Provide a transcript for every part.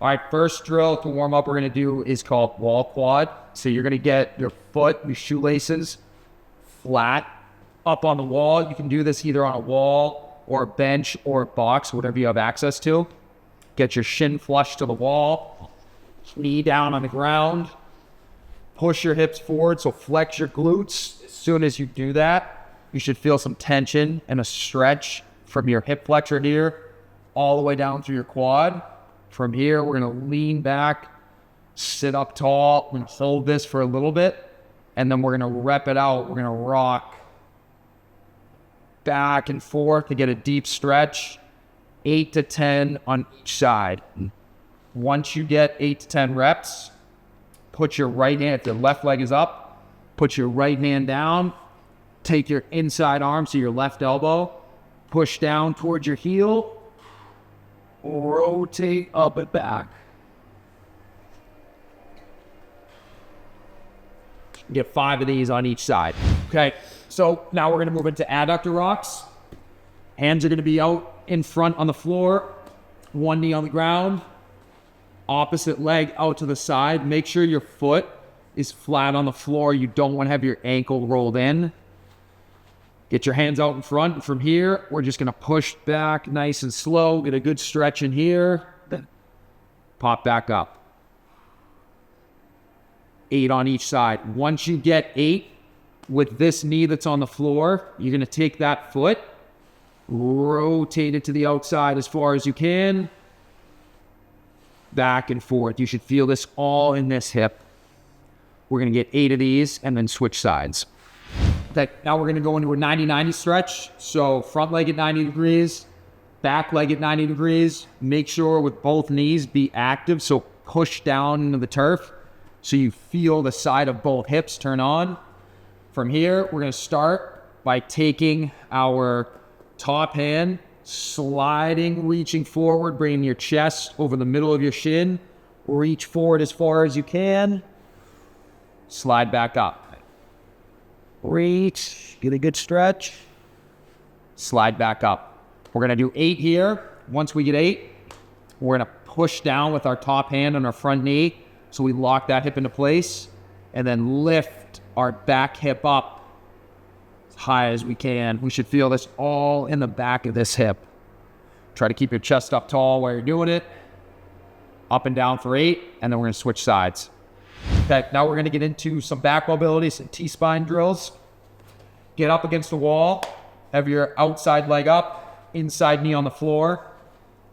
All right, first drill to warm up we're going to do is called wall quad. So you're going to get your foot, your shoelaces flat up on the wall. You can do this either on a wall or a bench or a box, whatever you have access to. Get your shin flush to the wall, knee down on the ground. Push your hips forward, so flex your glutes. As soon as you do that, you should feel some tension and a stretch from your hip flexor here all the way down through your quad. From here, we're going to lean back, sit up tall. We're going to hold this for a little bit, and then we're going to rep it out. We're going to rock back and forth to get a deep stretch, 8 to 10 on each side. Once you get 8 to 10 reps, put your right hand, if the left leg is up, put your right hand down, take your inside arm, so your left elbow, push down towards your heel, rotate up and back. Get 5 of these on each side. Okay, so now we're gonna move into adductor rocks. Hands are gonna be out in front on the floor, one knee on the ground, opposite leg out to the side. Make sure your foot is flat on the floor. You don't want to have your ankle rolled in. Get your hands out in front. From here, we're just going to push back nice and slow. Get a good stretch in here. Then pop back up. 8 on each side. Once you get 8 with this knee that's on the floor, you're going to take that foot, rotate it to the outside as far as you can. Back and forth. You should feel this all in this hip. We're going to get 8 of these and then switch sides. Okay, now we're going to go into a 90-90 stretch. So front leg at 90 degrees, back leg at 90 degrees. Make sure with both knees be active. So push down into the turf so you feel the side of both hips turn on. From here, we're going to start by taking our top hand, sliding, reaching forward, bringing your chest over the middle of your shin. Reach forward as far as you can. Slide back up. Reach, get a good stretch. Slide back up. We're going to do 8 here. Once we get 8, we're going to push down with our top hand on our front knee. So we lock that hip into place and then lift our back hip up as high as we can. We should feel this all in the back of this hip. Try to keep your chest up tall while you're doing it. Up and down for 8, and then we're going to switch sides. Okay, now we're going to get into some back mobility, some T-spine drills. Get up against the wall. Have your outside leg up, inside knee on the floor.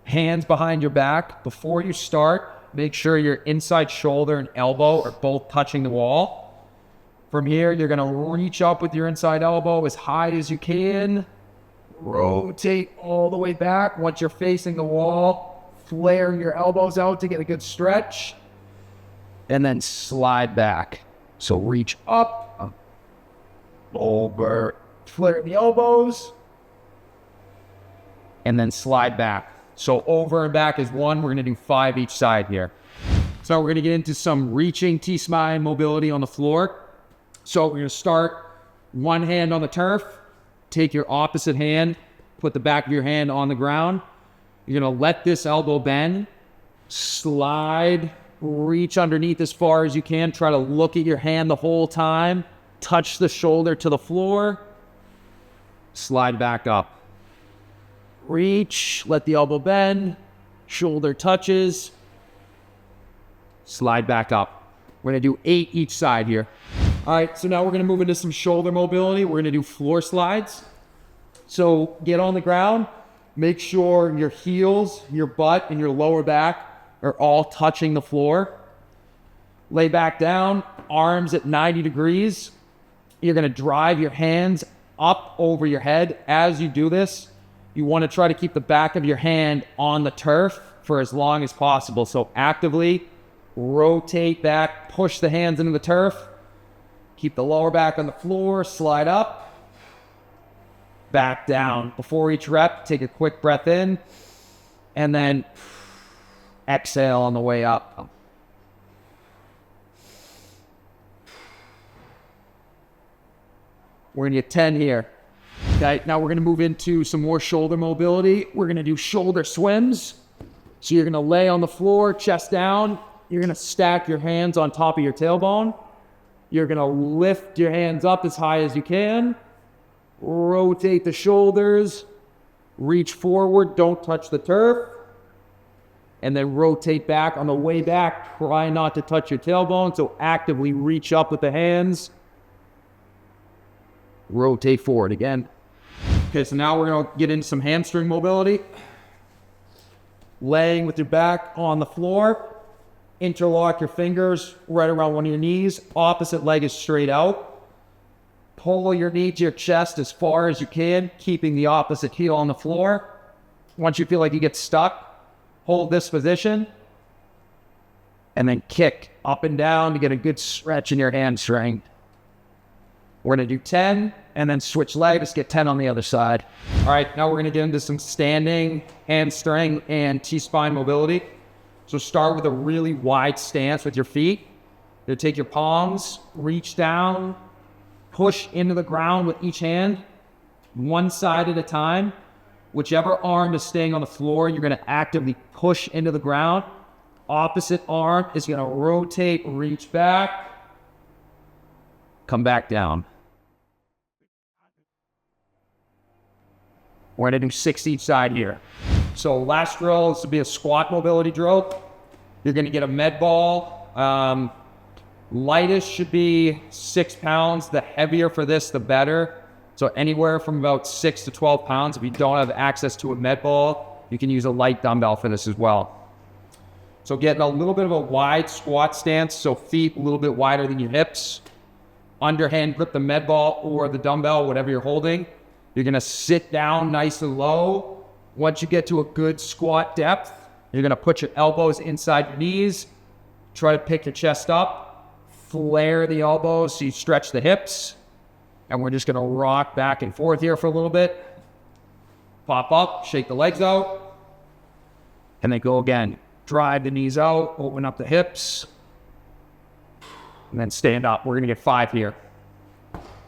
Hands behind your back. Before you start, make sure your inside shoulder and elbow are both touching the wall. From here, you're going to reach up with your inside elbow as high as you can. Rotate all the way back. Once you're facing the wall, flare your elbows out to get a good stretch. And then slide back. So reach up, over, flare the elbows, and then slide back. So over and back is 1. We're going to do 5 each side here. So we're going to get into some reaching T-spine mobility on the floor. So we're going to start one hand on the turf. Take your opposite hand, put the back of your hand on the ground. You're going to let this elbow bend, slide, reach underneath as far as you can. Try to look at your hand the whole time. Touch the shoulder to the floor. Slide back up. Reach, let the elbow bend, shoulder touches. Slide back up. We're going to do 8 each side here. All right, so now we're going to move into some shoulder mobility. We're going to do floor slides. So get on the ground. Make sure your heels, your butt, and your lower back are all touching the floor. Lay back down, arms at 90 degrees. You're going to drive your hands up over your head. As you do this, you want to try to keep the back of your hand on the turf for as long as possible. So actively rotate back, push the hands into the turf. Keep the lower back on the floor, slide up, back down. Before each rep, take a quick breath in, and then exhale on the way up. We're going to get 10 here. Okay, now we're going to move into some more shoulder mobility. We're going to do shoulder swims. So you're gonna lay on the floor, chest down. You're gonna stack your hands on top of your tailbone. You're gonna lift your hands up as high as you can. Rotate the shoulders. Reach forward, don't touch the turf. And then rotate back. On the way back, try not to touch your tailbone, so actively reach up with the hands. Rotate forward again. Okay, so now we're gonna get into some hamstring mobility. Laying with your back on the floor. Interlock your fingers right around one of your knees. Opposite leg is straight out. Pull your knee to your chest as far as you can, keeping the opposite heel on the floor. Once you feel like you get stuck, hold this position. And then kick up and down to get a good stretch in your hamstring. We're gonna do 10 and then switch legs, get 10 on the other side. All right, now we're gonna get into some standing hamstring and T-spine mobility. So start with a really wide stance with your feet. You'll take your palms, reach down, push into the ground with each hand, one side at a time. Whichever arm is staying on the floor, you're gonna actively push into the ground. Opposite arm is gonna rotate, reach back, come back down. We're gonna do 6 each side here. So last drill is to be a squat mobility drill. You're gonna get a med ball. Lightest should be 6 pounds. The heavier for this, the better. So anywhere from about 6 to 12 pounds. If you don't have access to a med ball, you can use a light dumbbell for this as well. So getting a little bit of a wide squat stance, so feet a little bit wider than your hips. Underhand grip the med ball or the dumbbell, whatever you're holding. You're gonna sit down nice and low. Once you get to a good squat depth, you're gonna put your elbows inside your knees. Try to pick your chest up. Flare the elbows so you stretch the hips. And we're just gonna rock back and forth here for a little bit. Pop up, shake the legs out. And then go again. Drive the knees out, open up the hips. And then stand up. We're gonna get 5 here.